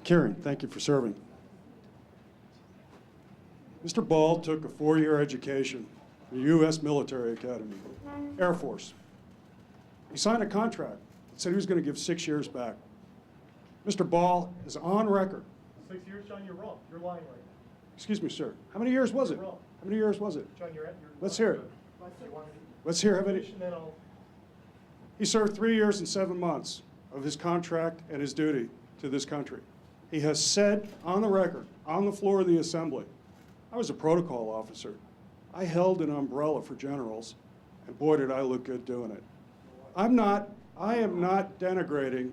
Kieran, thank you for serving. Mr. Ball took a 4-year education from the U.S. Military Academy, Air Force. He signed a contract that said he was going to give 6 years back. Mr. Ball is on record. 6 years, John, you're wrong. You're lying right now. Excuse me, sir. How many years was it? You're wrong. How many years was it? John, you're Let's hear it. Let's hear how many. He served 3 years and 7 months of his contract and his duty to this country. He has said on the record, on the floor of the assembly, I was a protocol officer. I held an umbrella for generals, and boy, did I look good doing it. I am not denigrating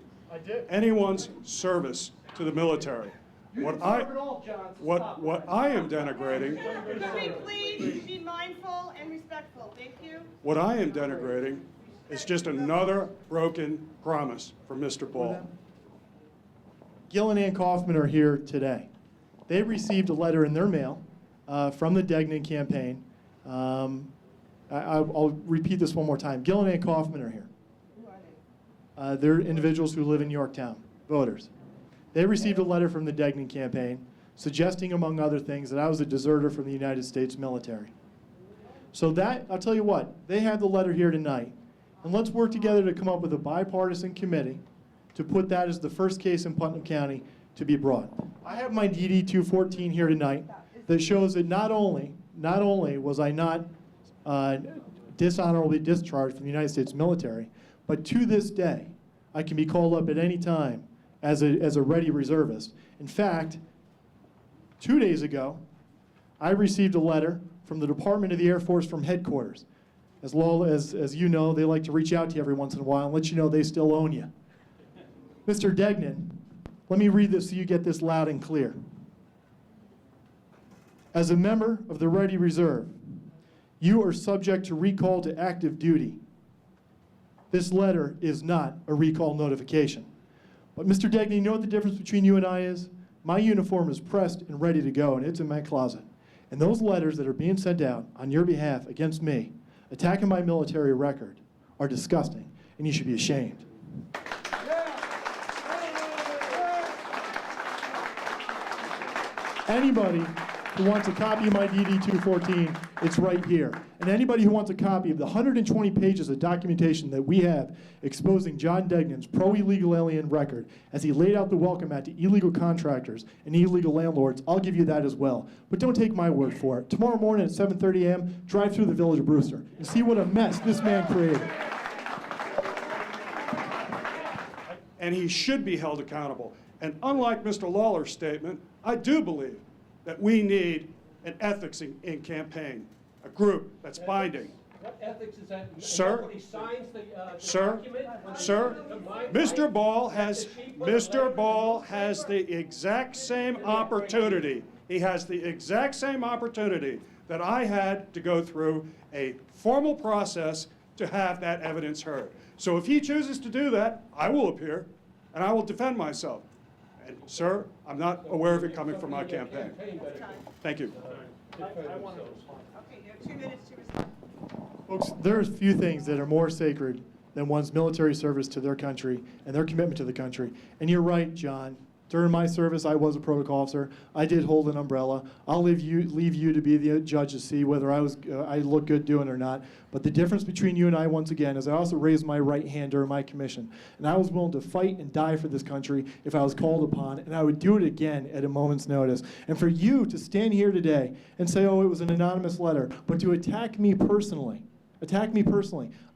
anyone's service to the military. What I am denigrating. Can we please be mindful and respectful? Thank you. What I am denigrating is just another broken promise from Mr. Ball. Gil and Ann Kaufman are here today. They received a letter in their mail from the Degnan campaign. I'll repeat this one more time. Gil and Ann Kaufman are here. Who are they? They're individuals who live in Yorktown, voters. They received a letter from the Degnan campaign suggesting, among other things, that I was a deserter from the United States military. So that, I'll tell you what, they have the letter here tonight. And let's work together to come up with a bipartisan committee to put that as the first case in Putnam County to be brought. I have my DD 214 here tonight that shows that not only was I not dishonorably discharged from the United States military, but to this day, I can be called up at any time as a ready reservist. In fact, 2 days ago, I received a letter from the Department of the Air Force from headquarters. As you know, they like to reach out to you every once in a while and let you know they still own you. Mr. Degnan, let me read this so you get this loud and clear. As a member of the Ready Reserve, you are subject to recall to active duty. This letter is not a recall notification. But Mr. Degnan, you know what the difference between you and I is? My uniform is pressed and ready to go, and it's in my closet. And those letters that are being sent out on your behalf against me, attacking my military record, are disgusting, and you should be ashamed. Anybody who wants a copy of my DD 214, it's right here. And anybody who wants a copy of the 120 pages of documentation that we have exposing John Degnan's pro-illegal alien record as he laid out the welcome mat to illegal contractors and illegal landlords, I'll give you that as well. But don't take my word for it. Tomorrow morning at 7:30 a.m., drive through the village of Brewster and see what a mess this man created. And he should be held accountable. And unlike Mr. Lawler's statement, I do believe that we need an ethics in campaign, a group that's binding. What ethics is that? Sir? Nobody signs the Sir? document? Sir? Mr. Ball has the exact same opportunity. He has the exact same opportunity that I had to go through a formal process to have that evidence heard. So if he chooses to do that, I will appear and I will defend myself. And, sir, I'm not aware of it coming from my campaign. Thank you. I want to respond. Okay, you have 2 minutes to respond. Folks, there's few things that are more sacred than one's military service to their country and their commitment to the country. And you're right, John. During my service, I was a protocol officer. I did hold an umbrella. I'll leave you to be the judge to see whether I look good doing it or not. But the difference between you and I, once again, is I also raised my right hand during my commission. And I was willing to fight and die for this country if I was called upon, and I would do it again at a moment's notice. And for you to stand here today and say, oh, it was an anonymous letter, but to attack me personally,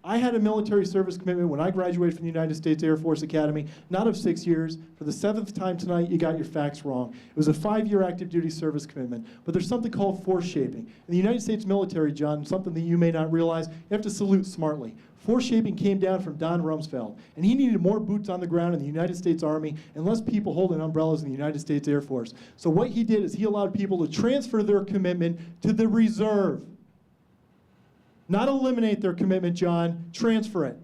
I had a military service commitment when I graduated from the United States Air Force Academy, not of 6 years. For the 7th time tonight, you got your facts wrong. It was a 5-year active duty service commitment. But there's something called force shaping. In the United States military, John, something that you may not realize, you have to salute smartly. Force shaping came down from Don Rumsfeld, and he needed more boots on the ground in the United States Army and less people holding umbrellas in the United States Air Force. So what he did is he allowed people to transfer their commitment to the reserve. Not eliminate their commitment, John, transfer it.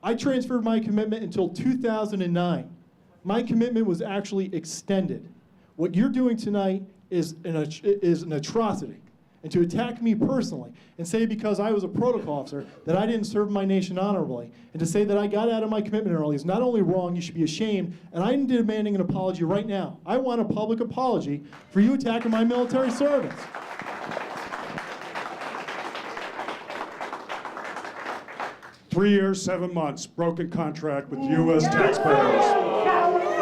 I transferred my commitment until 2009. My commitment was actually extended. What you're doing tonight is an atrocity. and to attack me personally and say because I was a protocol officer that I didn't serve my nation honorably, and to say that I got out of my commitment early is not only wrong, you should be ashamed, and I'm demanding an apology right now. I want a public apology for you attacking my military service. Three years, 7 months, broken contract with U.S. taxpayers.